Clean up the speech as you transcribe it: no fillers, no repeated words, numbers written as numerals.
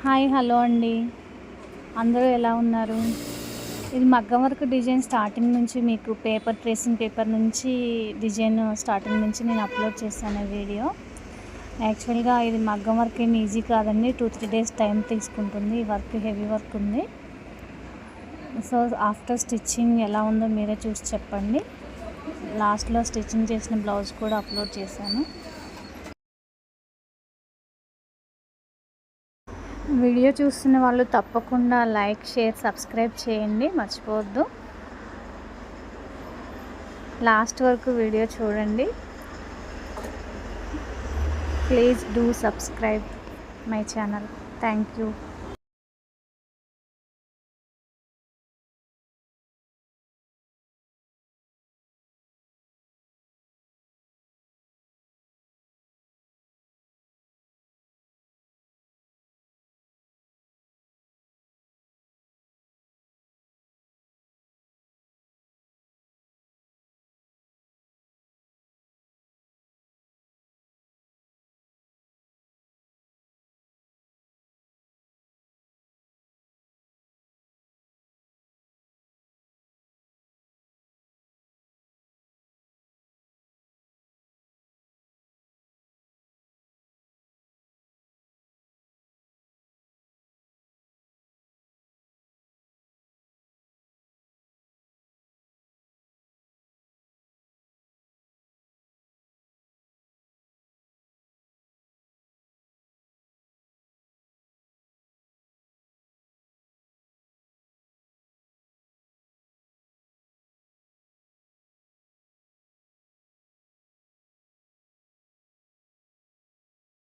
Hi hello అండి. అందరూ ఎలా ఉన్నారు? ఇది మగ్గం వర్క్ డిజైన్ స్టార్టింగ్ నుంచి మీకు ట్రేసింగ్ పేపర్ నుంచి డిజైన్ స్టార్టింగ్ నుంచి నేను అప్లోడ్ చేశాను వీడియో. యాక్చువల్గా ఇది మగ్గం వర్క్ ఏమి ఈజీ కాదండి. 2-3 డేస్ టైం తీసుకుంటుంది. ఈ వర్క్ హెవీ వర్క్ ఉంది. సో ఆఫ్టర్ స్టిచ్చింగ్ ఎలా ఉందో మీరే చూసి చెప్పండి. లాస్ట్లో స్టిచ్చింగ్ చేసిన బ్లౌజ్ కూడా అప్లోడ్ చేశాను. వీడియో చూస్తున్న వాళ్ళు తప్పకుండా లైక్, షేర్, సబ్స్క్రైబ్ చేయండి, మర్చిపోవద్దు. లాస్ట్ వరకు వీడియో చూడండి. Please do subscribe my channel. Thank you.